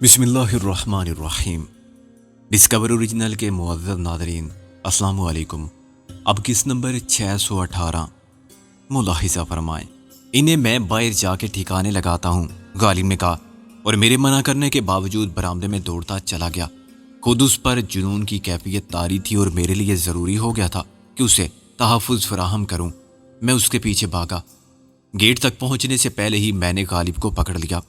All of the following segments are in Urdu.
بسم اللہ الرحمن الرحیم۔ ڈسکور اوریجنل کے معزز ناظرین، السلام علیکم۔ اب کس نمبر 618 ملاحظہ فرمائیں۔ انہیں میں باہر جا کے ٹھکانے لگاتا ہوں، غالب نے کہا، اور میرے منع کرنے کے باوجود برآمدے میں دوڑتا چلا گیا۔ خود اس پر جنون کی کیفیت طاری تھی اور میرے لیے ضروری ہو گیا تھا کہ اسے تحفظ فراہم کروں۔ میں اس کے پیچھے بھاگا۔ گیٹ تک پہنچنے سے پہلے ہی میں نے غالب کو پکڑ لیا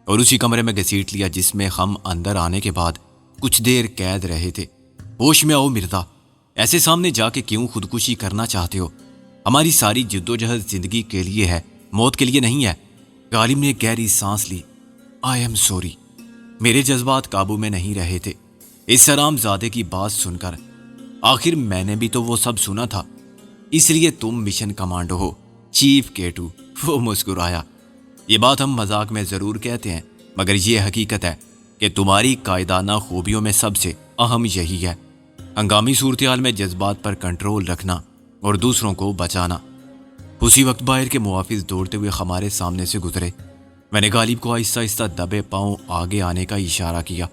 اور اسی کمرے میں گھسیٹ لیا جس میں ہم اندر آنے کے بعد کچھ دیر قید رہے تھے۔ ہوش میں آؤ مرزا، ایسے سامنے جا کے کیوں خودکشی کرنا چاہتے ہو؟ ہماری ساری جدوجہد زندگی کے لیے ہے، موت کے لیے نہیں ہے۔ غالب نے گہری سانس لی۔ I am sorry. میرے جذبات قابو میں نہیں رہے تھے اس حرام زادے کی بات سن کر۔ آخر میں نے بھی تو وہ سب سنا تھا۔ اس لیے تم مشن کمانڈو ہو، چیف کیٹو۔ وہ مسکرایا۔ یہ بات ہم مذاق میں ضرور کہتے ہیں، مگر یہ حقیقت ہے کہ تمہاری قائدانہ خوبیوں میں سب سے اہم یہی ہے، ہنگامی صورتحال میں جذبات پر کنٹرول رکھنا اور دوسروں کو بچانا۔ اسی وقت باہر کے محافظ دوڑتے ہوئے ہمارے سامنے سے گزرے۔ میں نے غالب کو آہستہ آہستہ دبے پاؤں آگے آنے کا اشارہ کیا۔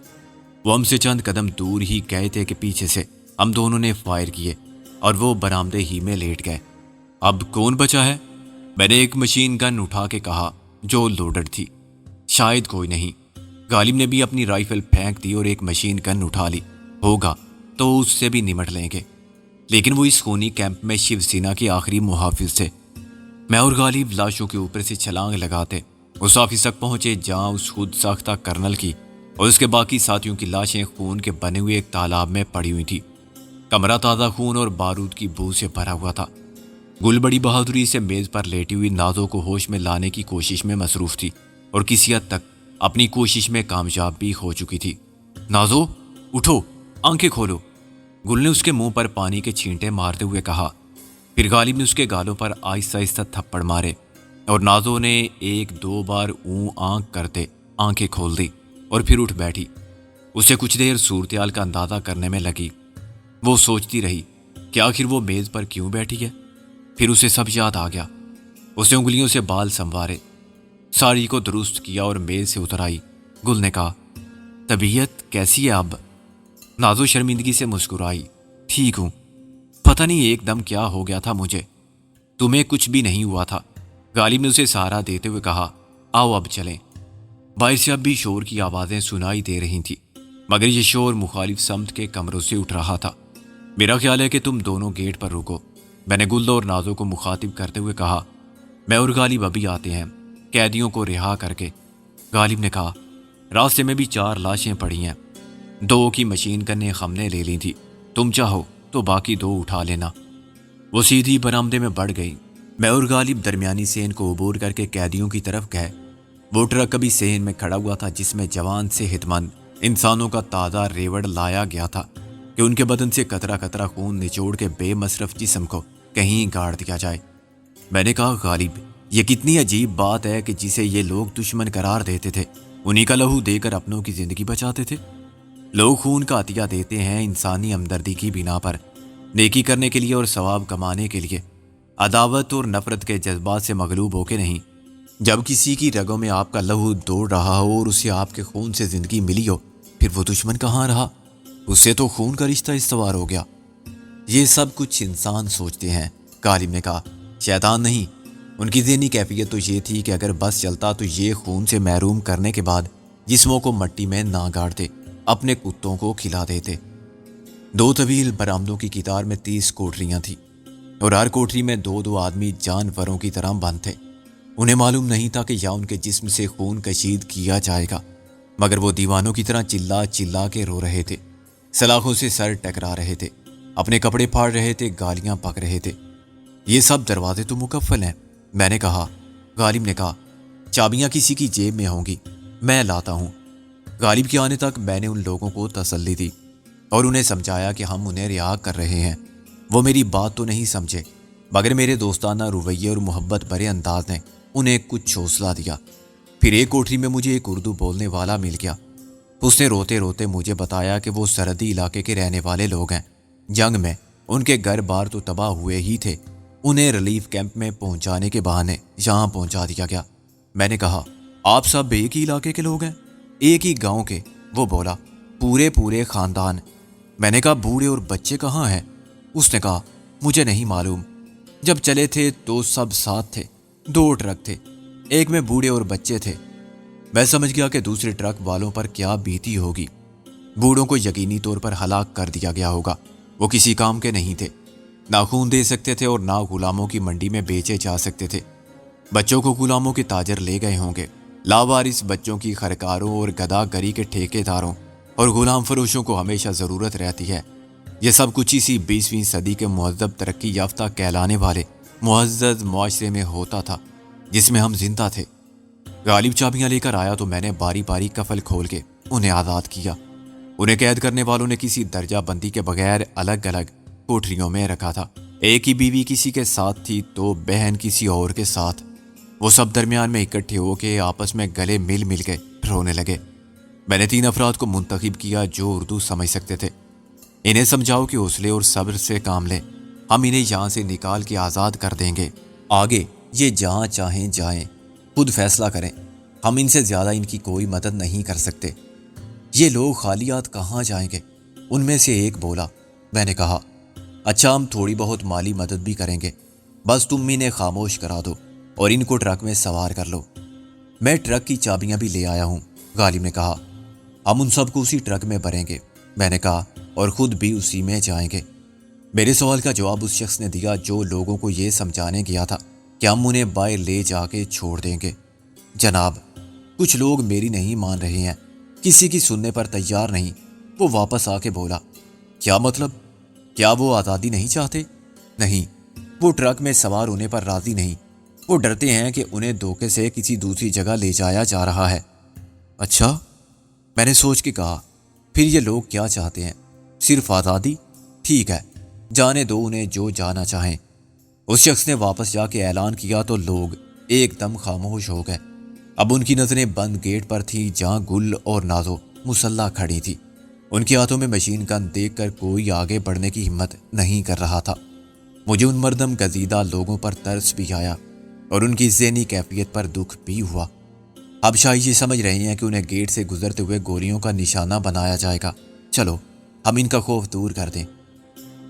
وہ ہم سے چند قدم دور ہی گئے تھے کہ پیچھے سے ہم دونوں نے فائر کیے اور وہ برآمدے ہی میں لیٹ گئے۔ اب کون بچا ہے؟ میں نے ایک مشین گن اٹھا کے کہا جو لوڈڈ تھی۔ شاید کوئی نہیں۔ غالب نے بھی اپنی رائفل پھینک دی اور ایک مشین گن اٹھا لی۔ ہوگا تو اس سے بھی نمٹ لیں گے، لیکن وہ اس خونی کیمپ میں شیو سینا کے آخری محافظ تھے۔ میں اور غالب لاشوں کے اوپر سے چھلانگ لگاتے اس آفس تک پہنچے جہاں اس خود ساختہ کرنل کی اور اس کے باقی ساتھیوں کی لاشیں خون کے بنے ہوئے ایک تالاب میں پڑی ہوئی تھی۔ کمرہ تازہ خون اور بارود کی بو سے بھرا ہوا تھا۔ گل بڑی بہادری سے میز پر لیٹی ہوئی نازو کو ہوش میں لانے کی کوشش میں مصروف تھی اور کسی حد تک اپنی کوشش میں کامیاب بھی ہو چکی تھی۔ نازو اٹھو، آنکھیں کھولو، گل نے اس کے منہ پر پانی کے چھینٹے مارتے ہوئے کہا۔ پھر غالب نے اس کے گالوں پر آہستہ آہستہ تھپڑ مارے اور نازو نے ایک دو بار اون آنکھ کرتے آنکھیں کھول دی اور پھر اٹھ بیٹھی۔ اسے کچھ دیر صورتحال کا اندازہ کرنے میں لگی۔ وہ سوچتی رہی کہ آخر وہ میز پر کیوں بیٹھی ہے۔ پھر اسے سب یاد آ گیا۔ اسے انگلیوں سے بال سنوارے، ساڑی کو درست کیا اور میز سے اتر آئی۔ گل نے کہا، طبیعت کیسی ہے اب؟ نازو شرمندگی سے مسکرائی۔ ٹھیک ہوں، پتہ نہیں ایک دم کیا ہو گیا تھا مجھے۔ تمہیں کچھ بھی نہیں ہوا تھا، غالب نے اسے سہارا دیتے ہوئے کہا۔ آؤ اب چلیں۔ باہر سے اب بھی شور کی آوازیں سنائی دے رہی تھیں، مگر یہ شور مخالف سمت کے کمروں سے اٹھ رہا تھا۔ میرا خیال ہے کہ تم دونوں گیٹ پر رکو، میں نے گل اور نازو کو مخاطب کرتے ہوئے کہا۔ میں اور غالب ابھی آتے ہیں، قیدیوں کو رہا کر کے۔ غالب نے کہا، راستے میں بھی 4 لاشیں پڑی ہیں، 2 کی مشین گنیں ہم نے لے لی تھی، تم چاہو تو باقی 2 اٹھا لینا۔ وہ سیدھی برآمدے میں بڑھ گئی۔ میں اور غالب درمیانی سین کو عبور کر کے قیدیوں کی طرف گئے۔ وہ ٹرک ابھی سین میں کھڑا ہوا تھا جس میں جوان صحت مند انسانوں کا تازہ ریوڑ لایا گیا تھا کہ ان کے بدن سے قطرہ قطرہ خون نچوڑ کے بے مصرف جسم کو کہیں گاڑ دیا جائے۔ میں نے کہا، غالب یہ کتنی عجیب بات ہے کہ جسے یہ لوگ دشمن قرار دیتے تھے انہی کا لہو دے کر اپنوں کی زندگی بچاتے تھے۔ لوگ خون کا عطیہ دیتے ہیں انسانی ہمدردی کی بنا پر، نیکی کرنے کے لیے اور ثواب کمانے کے لیے، عداوت اور نفرت کے جذبات سے مغلوب ہو کے نہیں۔ جب کسی کی رگوں میں آپ کا لہو دوڑ رہا ہو اور اسے آپ کے خون سے زندگی ملی ہو، پھر وہ دشمن کہاں رہا؟ اس سے تو خون کا رشتہ استوار ہو گیا۔ یہ سب کچھ انسان سوچتے ہیں، غالب نے کہا، شیطان نہیں۔ ان کی ذہنی کیفیت تو یہ تھی کہ اگر بس چلتا تو یہ خون سے محروم کرنے کے بعد جسموں کو مٹی میں نہ گاڑتے، اپنے کتوں کو کھلا دیتے۔ 2 طویل برآمدوں کی قطار میں 30 کوٹریاں تھیں اور ہر کوٹری میں 2 آدمی جانوروں کی طرح بند تھے۔ انہیں معلوم نہیں تھا کہ یا ان کے جسم سے خون کشید کیا جائے گا، مگر وہ دیوانوں کی طرح چلا چلا کے رو رہے تھے، سلاخوں سے سر ٹکرا رہے تھے، اپنے کپڑے پھاڑ رہے تھے، گالیاں پک رہے تھے۔ یہ سب دروازے تو مکفل ہیں، میں نے کہا۔ غالب نے کہا، چابیاں کسی کی جیب میں ہوں گی، میں لاتا ہوں۔ غالب کے آنے تک میں نے ان لوگوں کو تسلی دی اور انہیں سمجھایا کہ ہم انہیں رہا کر رہے ہیں۔ وہ میری بات تو نہیں سمجھے، مگر میرے دوستانہ رویے اور محبت بھرے انداز نے انہیں کچھ حوصلہ دیا۔ پھر ایک کوٹری میں مجھے ایک اردو بولنے والا مل گیا۔ اس نے روتے روتے مجھے بتایا کہ وہ سرحدی علاقے کے رہنے والے لوگ ہیں، جنگ میں ان کے گھر بار تو تباہ ہوئے ہی تھے، انہیں ریلیف کیمپ میں پہنچانے کے بہانے یہاں پہنچا دیا گیا۔ میں نے کہا، آپ سب ایک ہی علاقے کے لوگ ہیں؟ ایک ہی گاؤں کے، وہ بولا۔ پورے پورے خاندان۔ میں نے کہا بوڑھے اور بچے کہاں ہیں؟ اس نے کہا مجھے نہیں معلوم، جب چلے تھے تو سب ساتھ تھے، 2 ٹرک تھے، ایک میں بوڑھے اور بچے تھے۔ میں سمجھ گیا کہ دوسرے ٹرک والوں پر کیا بیتی ہوگی۔ بوڑھوں کو یقینی طور پر ہلاک کر دیا گیا ہوگا، وہ کسی کام کے نہیں تھے، نہ خون دے سکتے تھے اور نہ غلاموں کی منڈی میں بیچے جا سکتے تھے۔ بچوں کو غلاموں کے تاجر لے گئے ہوں گے، لاوارث بچوں کی خرکاروں اور گدا گری کے ٹھیکے داروں اور غلام فروشوں کو ہمیشہ ضرورت رہتی ہے۔ یہ سب کچھ اسی 20ویں صدی کے مہذب ترقی یافتہ کہلانے والے معزز معاشرے میں ہوتا تھا جس میں ہم زندہ تھے۔ غالب چابیاں لے کر آیا تو میں نے باری باری کفل کھول کے انہیں آزاد کیا۔ انہیں قید کرنے والوں نے کسی درجہ بندی کے بغیر الگ الگ کوٹریوں میں رکھا تھا۔ ایک ہی بیوی کسی کے ساتھ تھی تو بہن کسی اور کے ساتھ۔ وہ سب درمیان میں اکٹھے ہو کے آپس میں گلے مل مل کے رونے لگے۔ میں نے 3 افراد کو منتخب کیا جو اردو سمجھ سکتے تھے۔ انہیں سمجھاؤ کہ حوصلے اور صبر سے کام لیں، ہم انہیں یہاں سے نکال کے آزاد کر دیں گے، آگے یہ جہاں چاہیں جائیں، خود فیصلہ کریں، ہم ان سے زیادہ ان کی کوئی مدد نہیں کر سکتے۔ یہ لوگ خالیات کہاں جائیں گے؟ ان میں سے ایک بولا۔ میں نے کہا اچھا ہم تھوڑی بہت مالی مدد بھی کریں گے، بس تم انہیں خاموش کرا دو اور ان کو ٹرک میں سوار کر لو۔ میں ٹرک کی چابیاں بھی لے آیا ہوں، غالب نے کہا۔ ہم ان سب کو اسی ٹرک میں بھریں گے، میں نے کہا، اور خود بھی اسی میں جائیں گے۔ میرے سوال کا جواب اس شخص نے دیا جو لوگوں کو یہ سمجھانے گیا تھا کہ ہم انہیں باہر لے جا کے چھوڑ دیں گے۔ جناب، کچھ لوگ میری نہیں مان رہے ہیں، کسی کی سننے پر تیار نہیں۔ وہ واپس آ کے بولا، کیا مطلب؟ کیا وہ آزادی نہیں چاہتے؟ نہیں، وہ ٹرک میں سوار ہونے پر راضی نہیں، وہ ڈرتے ہیں کہ انہیں دھوکے سے کسی دوسری جگہ لے جایا جا رہا ہے۔ اچھا، میں نے سوچ کے کہا، پھر یہ لوگ کیا چاہتے ہیں؟ صرف آزادی؟ ٹھیک ہے، جانے دو انہیں جو جانا چاہیں۔ اس شخص نے واپس جا کے اعلان کیا تو لوگ ایک دم خاموش ہو گئے۔ اب ان کی نظریں بند گیٹ پر تھیں جہاں گل اور نازو مسلح کھڑی تھی۔ ان کے ہاتھوں میں مشین گن دیکھ کر کوئی آگے بڑھنے کی ہمت نہیں کر رہا تھا۔ مجھے ان مردم گزیدہ لوگوں پر ترس بھی آیا اور ان کی ذہنی کیفیت پر دکھ بھی ہوا۔ اب شاید یہ سمجھ رہے ہیں کہ انہیں گیٹ سے گزرتے ہوئے گولیوں کا نشانہ بنایا جائے گا۔ چلو ہم ان کا خوف دور کر دیں۔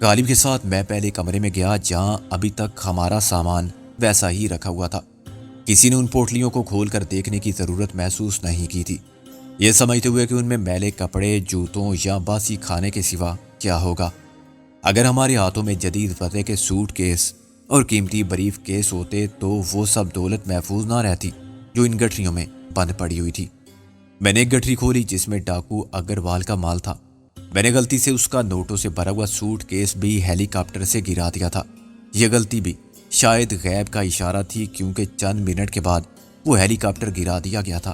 غالب کے ساتھ میں پہلے کمرے میں گیا جہاں ابھی تک ہمارا سامان ویسا ہی رکھا ہوا تھا۔ کسی نے ان پوٹلیوں کو کھول کر دیکھنے کی ضرورت محسوس نہیں کی تھی، یہ سمجھتے ہوئے کہ ان میں میلے کپڑے، جوتوں یا باسی کھانے کے سوا کیا ہوگا۔ اگر ہمارے ہاتھوں میں جدید وضع کے سوٹ کیس اور قیمتی بریف کیس ہوتے تو وہ سب دولت محفوظ نہ رہتی جو ان گٹھریوں میں بند پڑی ہوئی تھی۔ میں نے ایک گٹھری کھولی جس میں ڈاکو اگروال کا مال تھا۔ میں نے غلطی سے اس کا نوٹوں سے بھرا ہوا سوٹ کیس بھی ہیلی کاپٹر سے گرا دیا تھا۔ یہ غلطی بھی شاید غیب کا اشارہ تھی کیونکہ چند منٹ کے بعد وہ ہیلی کاپٹر گرا دیا گیا تھا۔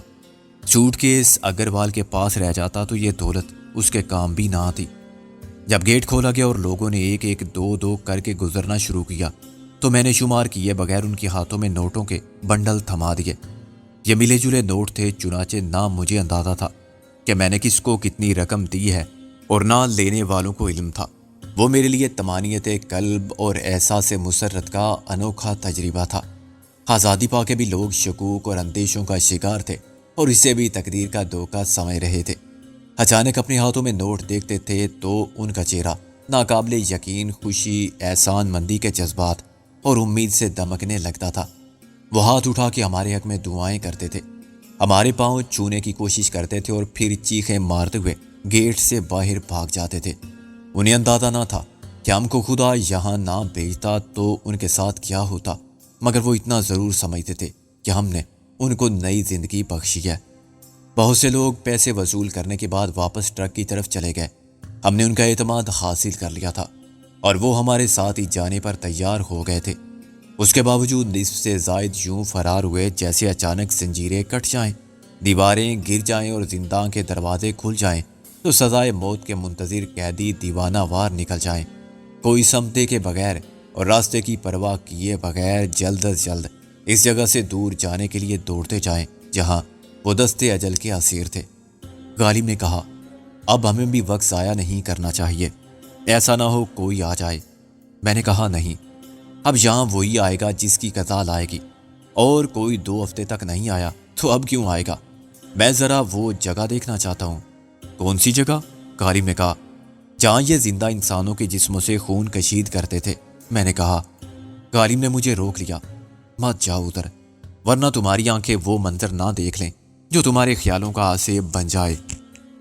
سوٹ کیس اگروال کے پاس رہ جاتا تو یہ دولت اس کے کام بھی نہ آتی۔ جب گیٹ کھولا گیا اور لوگوں نے ایک ایک دو دو کر کے گزرنا شروع کیا تو میں نے شمار کیے بغیر ان کے ہاتھوں میں نوٹوں کے بنڈل تھما دیے۔ یہ ملے جلے نوٹ تھے، چنانچہ نہ مجھے اندازہ تھا کہ میں نے کس کو کتنی رقم دی ہے اور نہ لینے والوں کو علم تھا۔ وہ میرے لیے طمانینت قلب اور احساس مسرت کا انوکھا تجربہ تھا۔ آزادی پا کے بھی لوگ شکوک اور اندیشوں کا شکار تھے اور اسے بھی تقدیر کا دھوکہ سمجھ رہے تھے۔ اچانک اپنے ہاتھوں میں نوٹ دیکھتے تھے تو ان کا چہرہ ناقابل یقین خوشی، احسان مندی کے جذبات اور امید سے دمکنے لگتا تھا۔ وہ ہاتھ اٹھا کے ہمارے حق میں دعائیں کرتے تھے، ہمارے پاؤں چھونے کی کوشش کرتے تھے اور پھر چیخیں مارتے ہوئے گیٹ سے باہر بھاگ جاتے تھے۔ انہیں اندازہ نہ تھا کہ ہم کو خدا یہاں نہ بھیجتا تو ان کے ساتھ کیا ہوتا، مگر وہ اتنا ضرور سمجھتے تھے کہ ہم نے ان کو نئی زندگی بخشی ہے۔ بہت سے لوگ پیسے وصول کرنے کے بعد واپس ٹرک کی طرف چلے گئے۔ ہم نے ان کا اعتماد حاصل کر لیا تھا اور وہ ہمارے ساتھ ہی جانے پر تیار ہو گئے تھے۔ اس کے باوجود نصف سے زائد یوں فرار ہوئے جیسے اچانک زنجیریں کٹ جائیں، دیواریں گر جائیں اور زندان کے دروازے کھل جائیں تو سزائے موت کے منتظر قیدی دیوانہ وار نکل جائیں، کوئی سمتے کے بغیر اور راستے کی پرواہ کیے بغیر جلد از جلد اس جگہ سے دور جانے کے لیے دوڑتے جائیں جہاں وہ دستے اجل کے اسیر تھے۔ غالب نے کہا، اب ہمیں بھی وقت ضائع نہیں کرنا چاہیے، ایسا نہ ہو کوئی آ جائے۔ میں نے کہا نہیں، اب یہاں وہی آئے گا جس کی قضا لائے گی، اور کوئی 2 ہفتے تک نہیں آیا تو اب کیوں آئے گا؟ میں ذرا وہ جگہ دیکھنا چاہتا ہوں۔ کون سی جگہ؟ غالب نے کہا۔ جہاں یہ زندہ انسانوں کے جسموں سے خون کشید کرتے تھے، میں نے کہا۔ غالب نے مجھے روک لیا۔ مت جاؤ ادھر، ورنہ تمہاری آنکھیں وہ منظر نہ دیکھ لیں جو تمہارے خیالوں کا آسیب بن جائے۔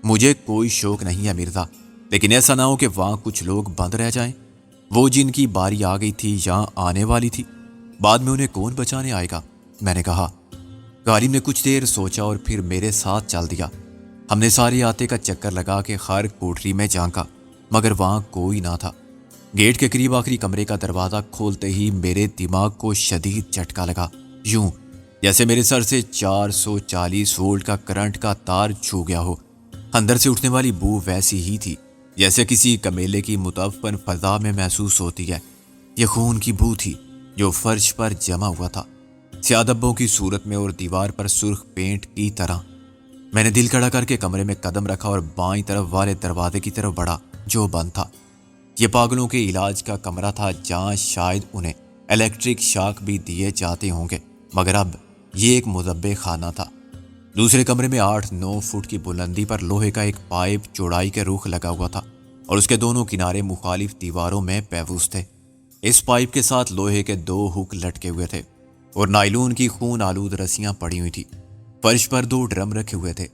مجھے کوئی شوق نہیں ہے مرزا، لیکن ایسا نہ ہو کہ وہاں کچھ لوگ بند رہ جائیں، وہ جن کی باری آ گئی تھی یا آنے والی تھی۔ بعد میں انہیں کون بچانے آئے گا؟ میں نے کہا۔ غالب نے کچھ دیر سوچا اور پھر میرے ساتھ چل دیا۔ ہم نے سارے آتے کا چکر لگا کے ہر کوٹری میں جھانکا، مگر وہاں کوئی نہ تھا۔ گیٹ کے قریب آخری کمرے کا دروازہ کھولتے ہی میرے دماغ کو شدید جھٹکا لگا، یوں جیسے میرے سر سے 440 وولٹ کا کرنٹ کا تار چھو گیا ہو۔ اندر سے اٹھنے والی بو ویسی ہی تھی جیسے کسی کمیلے کی متعفن فضا میں محسوس ہوتی ہے۔ یہ خون کی بو تھی جو فرش پر جمع ہوا تھا، سیاہ دبوں کی صورت میں اور دیوار پر سرخ پینٹ کی طرح۔ میں نے دل کھڑا کر کے کمرے میں قدم رکھا اور بائیں طرف والے دروازے کی طرف بڑھا جو بند تھا۔ یہ پاگلوں کے علاج کا کمرہ تھا جہاں شاید انہیں الیکٹرک شاک بھی دیے جاتے ہوں گے، مگر اب یہ ایک مذبح خانہ تھا۔ دوسرے کمرے میں 8-9 فٹ کی بلندی پر لوہے کا ایک پائپ چوڑائی کے رخ لگا ہوا تھا اور اس کے دونوں کنارے مخالف دیواروں میں پیوست تھے۔ اس پائپ کے ساتھ لوہے کے 2 ہک لٹکے ہوئے تھے اور نائلون کی خون آلود رسیاں پڑی ہوئی تھی۔ فرش پر 2 ڈرم رکھے ہوئے تھے۔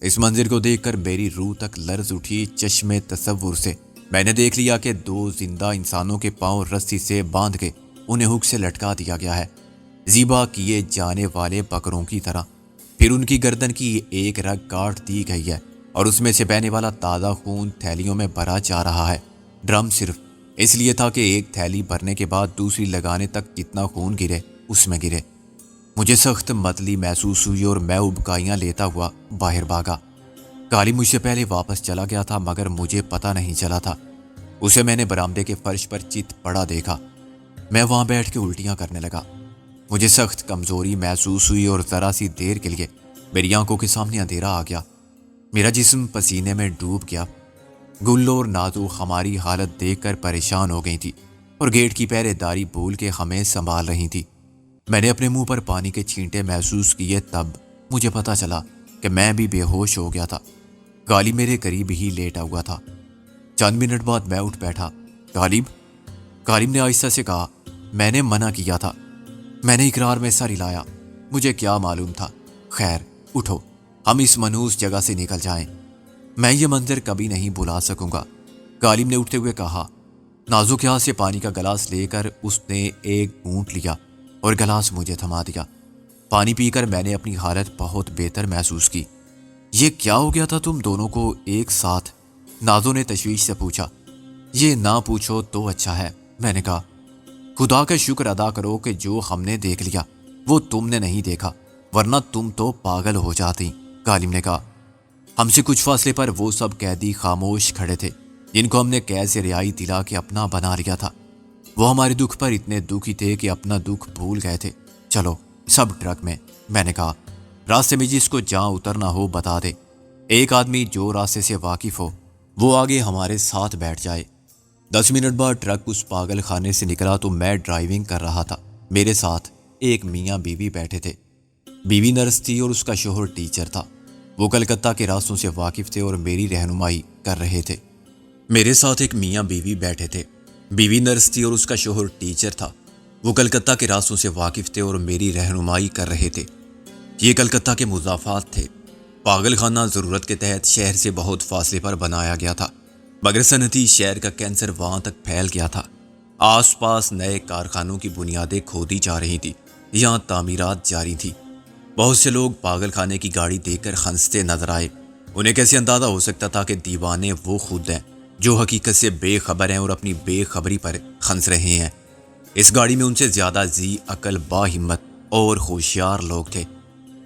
اس منظر کو دیکھ کر میری روح تک لرز اٹھی۔ چشمے تصور سے میں نے دیکھ لیا کہ 2 زندہ انسانوں کے پاؤں رسی سے باندھ کے انہیں ہک سے لٹکا دیا گیا ہے، ذبح کیے جانے والے بکروں کی طرح۔ پھر ان کی گردن کی ایک رگ کاٹ دی گئی ہے اور اس میں سے بہنے والا تازہ خون تھیلیوں میں بھرا جا رہا ہے۔ ڈرم صرف اس لیے تھا کہ ایک تھیلی بھرنے کے بعد دوسری لگانے تک جتنا خون گرے اس میں گرے۔ مجھے سخت متلی محسوس ہوئی اور میں ابکائیاں لیتا ہوا باہر بھاگا۔ غالب مجھ سے پہلے واپس چلا گیا تھا مگر مجھے پتہ نہیں چلا تھا۔ اسے میں نے برآمدے کے فرش پر چت پڑا دیکھا۔ میں وہاں بیٹھ کے الٹیاں کرنے لگا۔ مجھے سخت کمزوری محسوس ہوئی اور ذرا سی دیر کے لیے میری آنکھوں کے سامنے اندھیرا آ گیا۔ میرا جسم پسینے میں ڈوب گیا۔ گل اور نازو ہماری حالت دیکھ کر پریشان ہو گئی تھی اور گیٹ کی پہرے داری بھول کے ہمیں سنبھال رہی تھی۔ میں نے اپنے منہ پر پانی کے چھینٹے محسوس کیے، تب مجھے پتہ چلا کہ میں بھی بے ہوش ہو گیا تھا۔ غالب میرے قریب ہی لیٹا ہوا تھا۔ چند منٹ بعد میں اٹھ بیٹھا۔ غالب نے آہستہ سے کہا۔ میں نے منع کیا تھا۔ میں نے اقرار میں سر ہلایا۔ مجھے کیا معلوم تھا۔ خیر اٹھو، ہم اس منحوس جگہ سے نکل جائیں۔ میں یہ منظر کبھی نہیں بھلا سکوں گا، غالب نے اٹھتے ہوئے کہا۔ نازک ہاتھ سے پانی کا گلاس لے کر اس نے ایک گھونٹ لیا اور گلاس مجھے تھما دیا۔ پانی پی کر میں نے اپنی حالت بہت بہتر محسوس کی۔ یہ کیا ہو گیا تھا تم دونوں کو ایک ساتھ؟ نازو نے تشویش سے پوچھا۔ یہ نہ پوچھو تو اچھا ہے، میں نے کہا۔ خدا کا شکر ادا کرو کہ جو ہم نے دیکھ لیا وہ تم نے نہیں دیکھا، ورنہ تم تو پاگل ہو جاتی، غالب نے کہا۔ ہم سے کچھ فاصلے پر وہ سب قیدی خاموش کھڑے تھے جن کو ہم نے قید سے رہائی دلا کے اپنا بنا لیا تھا۔ وہ ہمارے دکھ پر اتنے دکھی تھے کہ اپنا دکھ بھول گئے تھے۔ چلو سب ٹرک میں نے کہا۔ راستے میں جس کو جہاں اترنا ہو بتا دے۔ ایک آدمی جو راستے سے واقف ہو وہ آگے ہمارے ساتھ بیٹھ جائے۔ 10 منٹ بعد ٹرک اس پاگل خانے سے نکلا تو میں ڈرائیونگ کر رہا تھا۔ میرے ساتھ ایک میاں بیوی بیٹھے تھے۔ بیوی نرس تھی اور اس کا شوہر ٹیچر تھا۔ وہ کلکتہ کے راستوں سے واقف تھے اور میری رہنمائی کر رہے تھے۔ میرے ساتھ ایک میاں بیوی بیٹھے تھے۔ بیوی نرس تھی اور اس کا شوہر ٹیچر تھا۔ وہ کلکتہ کے راستوں سے واقف تھے اور میری رہنمائی کر رہے تھے۔ یہ کلکتہ کے مضافات تھے۔ پاگل خانہ ضرورت کے تحت شہر سے بہت فاصلے پر بنایا گیا تھا، مگر صنعتی شہر کا کینسر وہاں تک پھیل گیا تھا۔ آس پاس نئے کارخانوں کی بنیادیں کھودی جا رہی تھی، یہاں تعمیرات جاری تھی۔ بہت سے لوگ پاگل خانے کی گاڑی دیکھ کر ہنستے نظر آئے۔ انہیں کیسے اندازہ ہو سکتا تھا کہ دیوانے وہ خود ہیں جو حقیقت سے بے خبر ہیں اور اپنی بے خبری پر ہنس رہے ہیں۔ اس گاڑی میں ان سے زیادہ ذی عقل، با ہمت اور ہوشیار لوگ تھے۔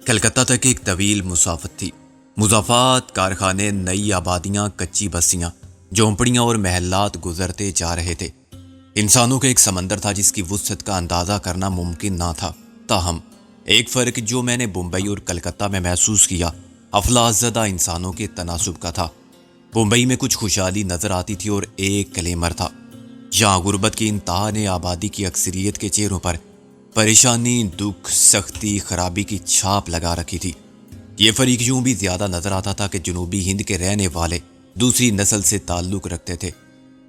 کلکتہ تک ایک طویل مسافت تھی۔ مضافات، کارخانے، نئی آبادیاں، کچی بستیاں، جھونپڑیاں اور محلات گزرتے جا رہے تھے۔ انسانوں کا ایک سمندر تھا جس کی وسعت کا اندازہ کرنا ممکن نہ تھا۔ تاہم ایک فرق جو میں نے بمبئی اور کلکتہ میں محسوس کیا افلاس زدہ انسانوں کے تناسب کا تھا۔ بمبئی میں کچھ خوشحالی نظر آتی تھی اور ایک کلیمر تھا، جہاں غربت کی انتہا نے آبادی کی اکثریت کے چہروں پر پریشانی، دکھ، سختی، خرابی کی چھاپ لگا رکھی تھی۔ یہ فریق یوں بھی زیادہ نظر آتا تھا کہ جنوبی ہند کے رہنے والے دوسری نسل سے تعلق رکھتے تھے۔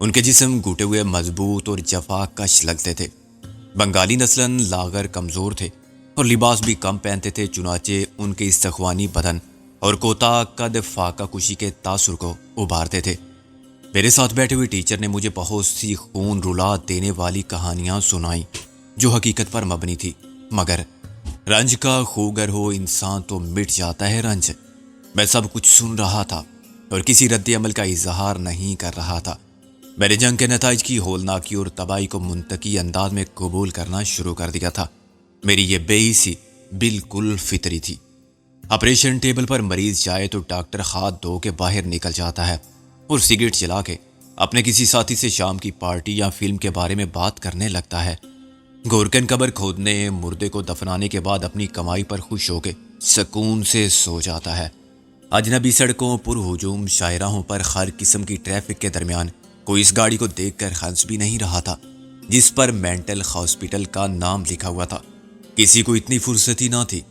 ان کے جسم گھٹے ہوئے مضبوط اور جفا کش لگتے تھے۔ بنگالی نسلاً لاغر کمزور تھے اور لباس بھی کم پہنتے تھے، چنانچہ ان کے استخوانی بدن اور کوتاہ قد فاقہ کشی کے تاثر کو ابھارتے تھے۔ میرے ساتھ بیٹھے ہوئے ٹیچر نے مجھے بہت سی خون رلا دینے والی کہانیاں سنائیں جو حقیقت پر مبنی تھی، مگر رنج کا خوگر ہو انسان تو مٹ جاتا ہے رنج۔ میں سب کچھ سن رہا تھا اور کسی رد عمل کا اظہار نہیں کر رہا تھا۔ میں نے جنگ کے نتائج کی ہولناکی اور تباہی کو منطقی انداز میں قبول کرنا شروع کر دیا تھا۔ میری یہ بے حسی بالکل فطری تھی۔ آپریشن ٹیبل پر مریض جائے تو ڈاکٹر ہاتھ دھو کے باہر نکل جاتا ہے اور سگریٹ جلا کے اپنے کسی ساتھی سے شام کی پارٹی یا فلم کے بارے میں بات کرنے لگتا ہے۔ گورکن قبر کھودنے، مردے کو دفنانے کے بعد اپنی کمائی پر خوش ہو کے سکون سے سو جاتا ہے۔ اجنبی سڑکوں پر ہجوم شاہراہوں پر ہر قسم کی ٹریفک کے درمیان کوئی اس گاڑی کو دیکھ کر ہنس بھی نہیں رہا تھا جس پر مینٹل ہاسپٹل کا نام لکھا ہوا تھا۔ کسی کو اتنی فرصت ہی نہ تھی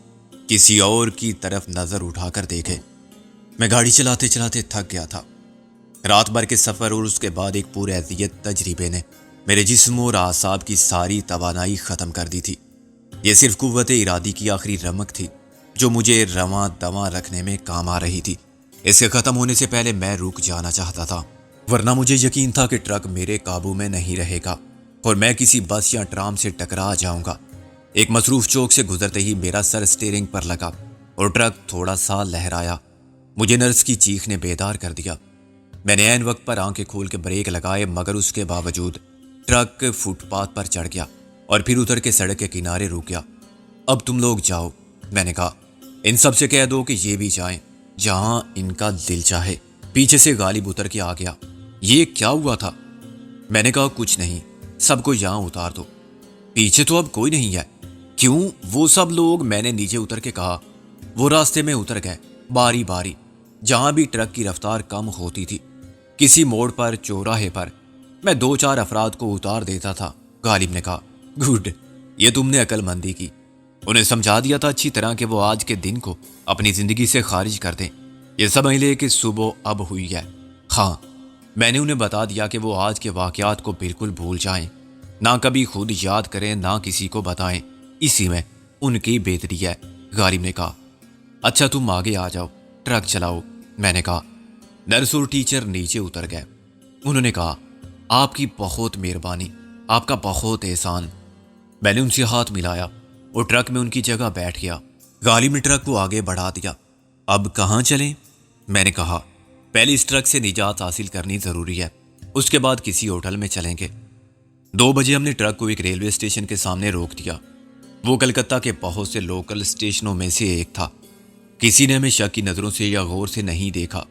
کسی اور کی طرف نظر اٹھا کر دیکھے۔ میں گاڑی چلاتے چلاتے تھک گیا تھا۔ رات بھر کے سفر اور اس کے بعد ایک پرہذیت تجربے نے میرے جسم اور اعصاب کی ساری توانائی ختم کر دی تھی۔ یہ صرف قوت ارادی کی آخری رمق تھی جو مجھے رواں دواں رکھنے میں کام آ رہی تھی۔ اس کے ختم ہونے سے پہلے میں رک جانا چاہتا تھا، ورنہ مجھے یقین تھا کہ ٹرک میرے قابو میں نہیں رہے گا اور میں کسی بس یا ٹرام سے ٹکرا جاؤں گا۔ ایک مصروف چوک سے گزرتے ہی میرا سر اسٹیئرنگ پر لگا اور ٹرک تھوڑا سا لہرایا۔ مجھے نرس کی چیخ نے بیدار کر دیا۔ میں نے عین وقت پر آنکھیں کھول کے بریک لگائے، مگر اس کے باوجود ٹرک فٹ پاتھ پر چڑھ گیا اور پھر اتر کے سڑک کے کنارے رک گیا۔ اب تم لوگ جاؤ، میں نے کہا۔ ان سب سے کہہ دو کہ یہ بھی جائیں جہاں ان کا دل چاہے۔ پیچھے سے غالب اتر کے آ گیا۔ یہ کیا ہوا تھا؟ میں نے کہا کچھ نہیں، سب کو یہاں اتار دو۔ پیچھے تو اب کوئی نہیں ہے۔ کیوں؟ وہ سب لوگ، میں نے نیچے اتر کے کہا۔ وہ راستے میں اتر گئے باری باری جہاں بھی ٹرک کی رفتار کم ہوتی تھی۔ کسی موڑ پر، چوراہے پر میں 2-4 افراد کو اتار دیتا تھا۔ غالب نے کہا گڈ، یہ تم نے عقل مندی کی۔ انہیں سمجھا دیا تھا اچھی طرح کہ وہ آج کے دن کو اپنی زندگی سے خارج کر دیں، یہ سمجھ لے کہ صبح اب ہوئی ہے۔ ہاں، میں نے انہیں بتا دیا کہ وہ آج کے واقعات کو بالکل بھول جائیں، نہ کبھی خود یاد کریں، نہ کسی کو بتائیں، اسی میں ان کی بہتری ہے۔ غالب نے کہا اچھا تم آگے آ جاؤ، ٹرک چلاؤ، میں نے کہا۔ نرس اور ٹیچر نیچے اتر گئے۔ انہوں نے کہا آپ کی بہت مہربانی، آپ کا بہت احسان۔ میں نے ان سے ہاتھ ملایا اور ٹرک میں ان کی جگہ بیٹھ گیا۔ غالب نے ٹرک کو آگے بڑھا دیا۔ اب کہاں چلیں؟ میں نے کہا پہلے اس ٹرک سے نجات حاصل کرنی ضروری ہے، اس کے بعد کسی ہوٹل میں چلیں گے۔ 2 بجے ہم نے ٹرک کو ایک ریلوے اسٹیشن کے سامنے روک دیا۔ وہ کلکتہ کے بہت سے لوکل اسٹیشنوں میں سے ایک تھا۔ کسی نے ہمیں شک کی نظروں سے یا غور سے نہیں دیکھا۔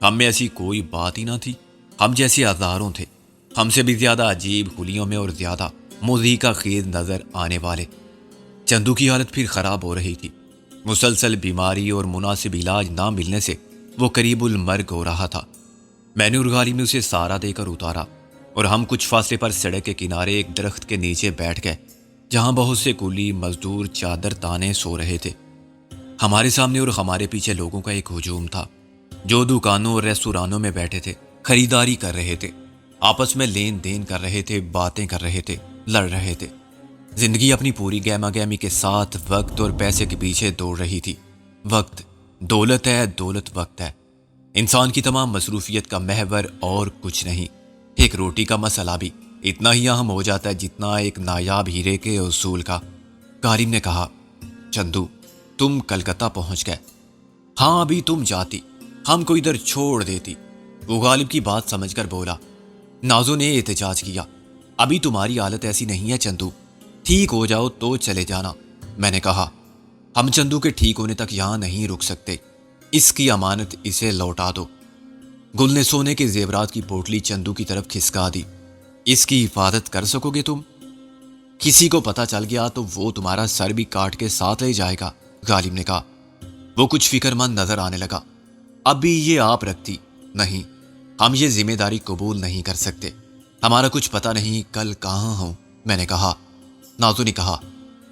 ہم میں ایسی کوئی بات ہی نہ تھی۔ ہم جیسے ہزاروں تھے، ہم سے بھی زیادہ عجیب خلیوں میں اور زیادہ مضحکہ خیز نظر آنے والے۔ چندو کی حالت پھر خراب ہو رہی تھی۔ مسلسل بیماری اور مناسب علاج نہ ملنے سے وہ قریب المرگ ہو رہا تھا۔ میں نے اور غالب نے اسے سہارا دے کر اتارا اور ہم کچھ فاصلے پر سڑک کے کنارے ایک درخت کے نیچے بیٹھ گئے جہاں بہت سے کولی مزدور چادر تانے سو رہے تھے۔ ہمارے سامنے اور ہمارے پیچھے لوگوں کا ایک ہجوم تھا جو دکانوں اور ریستورانوں میں بیٹھے تھے، خریداری کر رہے تھے، آپس میں لین دین کر رہے تھے، باتیں کر رہے تھے، لڑ رہے تھے۔ زندگی اپنی پوری گہما گہمی کے ساتھ وقت اور پیسے کے پیچھے دوڑ رہی تھی۔ وقت دولت ہے، دولت وقت ہے۔ انسان کی تمام مصروفیت کا محور اور کچھ نہیں۔ ایک روٹی کا مسئلہ بھی اتنا ہی اہم ہو جاتا ہے جتنا ایک نایاب ہیرے کے اصول کا۔ غالب نے کہا چندو تم کلکتہ پہنچ گئے۔ ہاں ابھی تم جاتی، ہم کو ادھر چھوڑ دیتی۔ وہ غالب کی بات سمجھ کر بولا۔ نازو نے احتجاج کیا، ابھی تمہاری حالت ایسی نہیں ہے چندو، ٹھیک ہو جاؤ تو چلے جانا۔ میں نے کہا ہم چندو کے ٹھیک ہونے تک یہاں نہیں رک سکتے، اس کی امانت اسے لوٹا دو۔ گل نے سونے کے زیورات کی پوٹلی چندو کی طرف کھسکا دی۔ اس کی حفاظت کر سکو گے تم؟ کسی کو پتہ چل گیا تو وہ تمہارا سر بھی کاٹ کے ساتھ لے جائے گا، غالب نے کہا۔ وہ کچھ فکر مند نظر آنے لگا۔ ابھی یہ آپ رکھتی نہیں، ہم یہ ذمہ داری قبول نہیں کر سکتے، ہمارا کچھ پتہ نہیں کل کہاں ہوں، میں نے کہا۔ نازو نے کہا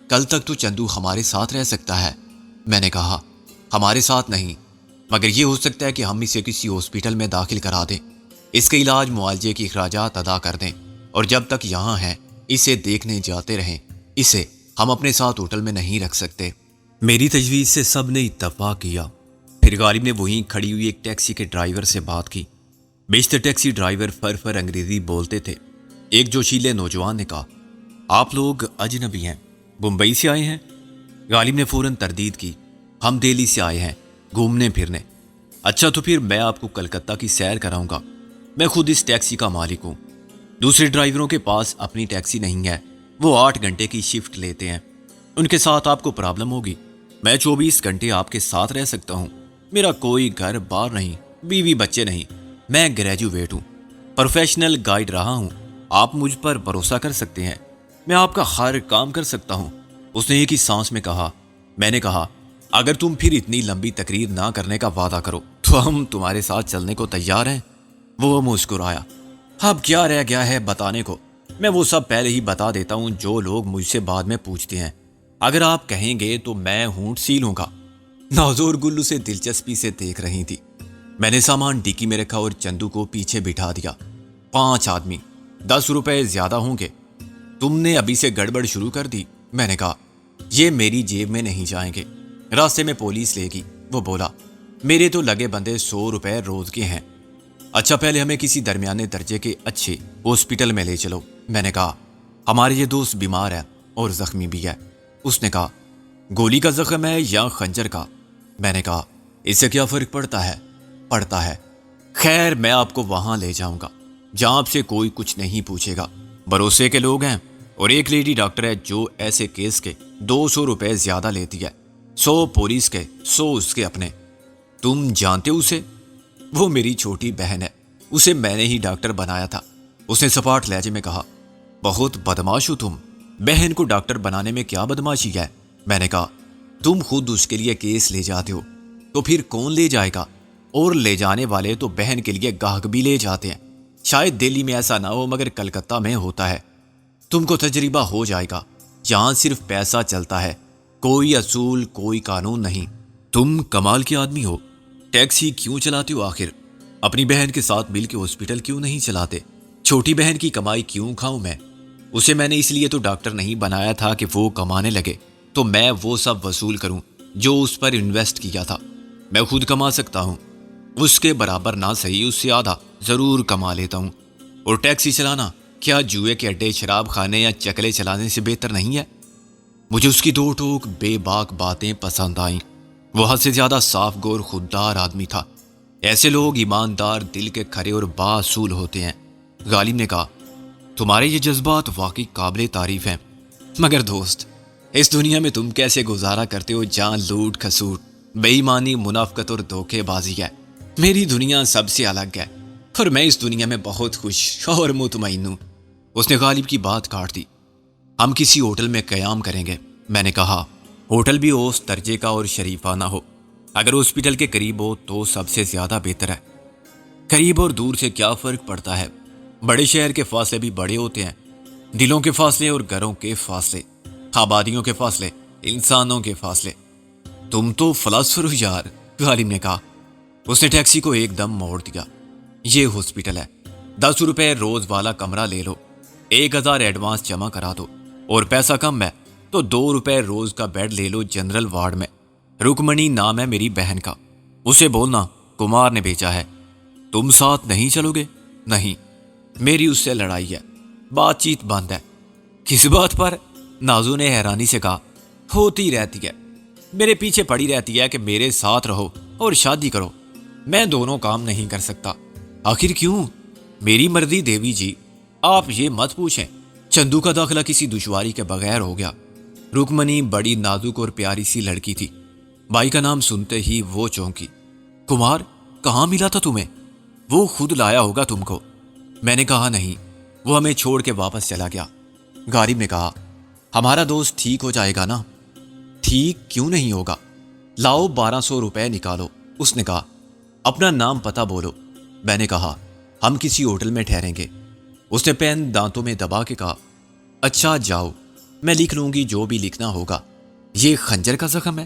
کل تک تو چندو ہمارے ساتھ رہ سکتا ہے، میں نے کہا۔ ہمارے ساتھ نہیں، مگر یہ ہو سکتا ہے کہ ہم اسے کسی ہاسپٹل میں داخل کرا دیں، اس کے علاج معالجے کی اخراجات ادا کر دیں، اور جب تک یہاں ہے اسے دیکھنے جاتے رہیں۔ اسے ہم اپنے ساتھ ہوٹل میں نہیں رکھ سکتے۔ میری تجویز سے سب نے اتفاق کیا۔ پھر غالب نے وہیں کھڑی ہوئی ایک ٹیکسی کے ڈرائیور سے بات کی۔ بیشتر ٹیکسی ڈرائیور فر انگریزی بولتے تھے۔ ایک جوشیلے نوجوان نے کہا، آپ لوگ اجنبی ہیں، بمبئی سے آئے ہیں؟ غالب نے فوراً تردید کی، ہم دہلی سے آئے ہیں گھومنے پھرنے۔ اچھا تو پھر میں آپ کو کلکتہ کی سیر کراؤں گا، میں خود اس ٹیکسی کا مالک ہوں۔ دوسرے ڈرائیوروں کے پاس اپنی ٹیکسی نہیں ہے، وہ 8 گھنٹے کی شفٹ لیتے ہیں، ان کے ساتھ آپ کو پرابلم ہوگی۔ میں 24 گھنٹے آپ کے ساتھ رہ سکتا ہوں، میرا کوئی گھر بار نہیں، بیوی بچے نہیں، میں گریجویٹ ہوں، پروفیشنل گائیڈ رہا ہوں، آپ مجھ پر بھروسہ کر سکتے ہیں، میں آپ کا ہر کام کر سکتا ہوں۔ اس نے ایک ہی سانس میں کہا۔ میں نے کہا، اگر تم پھر اتنی لمبی تقریر نہ کرنے کا وعدہ کرو تو ہم تمہارے ساتھ چلنے کو تیار ہیں۔ وہ مسکرایا۔ اب کیا رہ گیا ہے بتانے کو، میں وہ سب پہلے ہی بتا دیتا ہوں جو لوگ مجھ سے بعد میں پوچھتے ہیں، اگر آپ کہیں گے تو میں ہونٹ سی لوں گا۔ نازور گل اسے دلچسپی سے دیکھ رہی تھی۔ میں نے سامان ڈیکی میں رکھا اور چندو کو پیچھے بٹھا دیا۔ 5 آدمی، 10 روپے زیادہ ہوں گے۔ تم نے ابھی سے گڑبڑ شروع کر دی۔ میں نے کہا، یہ میری جیب میں نہیں جائیں گے، راستے میں پولیس لے گی۔ وہ بولا، میرے تو لگے بندے 100 روپے روز کے ہیں۔ اچھا پہلے ہمیں کسی درمیانے درجے کے اچھے ہاسپٹل میں لے چلو۔ میں نے کہا، ہمارے یہ دوست بیمار ہے اور زخمی بھی ہے۔ اس نے کہا، گولی کا زخم ہے یا خنجر کا؟ میں نے کہا، اس سے کیا فرق پڑتا ہے؟ پڑتا ہے۔ خیر میں آپ کو وہاں لے جاؤں گا جہاں آپ سے کوئی کچھ نہیں پوچھے گا، بھروسے کے لوگ ہیں، اور ایک لیڈی ڈاکٹر ہے جو ایسے کیس کے 200 روپے زیادہ لیتی ہے، 100 پولیس کے، 100 اس کے اپنے۔ تم جانتے ہو اسے؟ وہ میری چھوٹی بہن ہے، اسے میں نے ہی ڈاکٹر بنایا تھا۔ اس نے سپاٹ لہجے میں کہا، بہت بدماش ہو تم، بہن کو ڈاکٹر بنانے میں کیا بدماشی ہے؟ میں نے کہا، تم خود اس کے لیے کیس لے جاتے ہو تو پھر کون لے جائے گا؟ اور لے جانے والے تو بہن کے لیے گاہک بھی لے جاتے ہیں۔ شاید دہلی میں ایسا نہ ہو مگر کلکتہ میں ہوتا ہے۔ تم کو تجربہ ہو جائے گا، جہاں صرف پیسہ چلتا ہے، کوئی اصول کوئی قانون نہیں۔ تم کمال کے آدمی ہو، ٹیکسی کیوں چلاتے ہو آخر؟ اپنی بہن کے ساتھ مل کے ہاسپٹل کیوں نہیں چلاتے؟ چھوٹی بہن کی کمائی کیوں کھاؤں میں؟ اسے میں نے اس لیے تو ڈاکٹر نہیں بنایا تھا کہ وہ کمانے لگے تو میں وہ سب وصول کروں جو اس پر انویسٹ کیا تھا۔ میں خود کما سکتا ہوں، اس کے برابر نہ صحیح اس سے آدھا ضرور کما لیتا ہوں۔ اور ٹیکسی چلانا کیا جوئے کے اڈے، شراب خانے یا چکلے چلانے سے بہتر نہیں ہے؟ مجھے اس کی دو ٹوک بے باک باتیں پسند آئیں۔ وہ حد سے زیادہ صاف گور خوددار آدمی تھا۔ ایسے لوگ ایماندار، دل کے کھرے اور بااصول ہوتے ہیں۔ غالب نے کہا، تمہارے یہ جذبات واقعی قابل تعریف ہیں، مگر دوست اس دنیا میں تم کیسے گزارا کرتے ہو جہاں لوٹ کھسوٹ، بے ایمانی، منافقت اور دھوکے بازی ہے؟ میری دنیا سب سے الگ ہے اور میں اس دنیا میں بہت خوش اور مطمئن ہوں۔ اس نے غالب کی بات کاٹ دی۔ ہم کسی ہوٹل میں قیام کریں گے۔ میں نے کہا، ہوٹل بھی اس درجے کا اور شریفانہ ہو، اگر ہاسپٹل کے قریب ہو تو سب سے زیادہ بہتر ہے۔ قریب اور دور سے کیا فرق پڑتا ہے؟ بڑے شہر کے فاصلے بھی بڑے ہوتے ہیں، دلوں کے فاصلے اور گھروں کے فاصلے، آبادیوں کے فاصلے، انسانوں کے فاصلے۔ تم تو فلاسفر ہو یار، غالب نے کہا۔ اس نے ٹیکسی کو ایک دم موڑ دیا۔ یہ ہاسپٹل ہے، 10 روپے روز والا کمرہ لے لو، 1000 ایڈوانس جمع کرا دو، اور پیسہ کم ہے تو 2 روپے روز کا بیڈ لے لو جنرل وارڈ میں۔ رکمنی نام ہے میری بہن کا، اسے بولنا کمار نے بھیجا ہے۔ تم ساتھ نہیں چلو گے؟ نہیں، میری اس سے لڑائی ہے، بات چیت بند ہے۔ کس بات پر؟ نازو نے حیرانی سے کہا، ہوتی رہتی ہے، میرے پیچھے پڑی رہتی ہے کہ میرے ساتھ رہو اور شادی کرو۔ میں دونوں کام نہیں کر سکتا۔ آخر کیوں؟ میری مرضی دیوی جی، آپ یہ مت پوچھیں۔ چندو کا داخلہ کسی دشواری کے بغیر ہو گیا۔ رکمنی بڑی نازک اور پیاری سی لڑکی تھی۔ بھائی کا نام سنتے ہی وہ چونکی۔ کمار کہاں ملا تھا تمہیں؟ وہ خود لایا ہوگا تم کو۔ میں نے کہا نہیں، وہ ہمیں چھوڑ کے واپس چلا گیا۔ غالب نے کہا، ہمارا دوست ٹھیک ہو جائے گا نا؟ ٹھیک کیوں نہیں ہوگا؟ لاؤ 1200 روپے نکالو۔ اس نے کہا، اپنا نام پتہ بولو۔ میں نے کہا، ہم کسی ہوٹل میں ٹھہریں گے۔ اس نے پین دانتوں میں دبا کے کہا، اچھا جاؤ، میں لکھ لوں گی جو بھی لکھنا ہوگا۔ یہ خنجر کا زخم ہے؟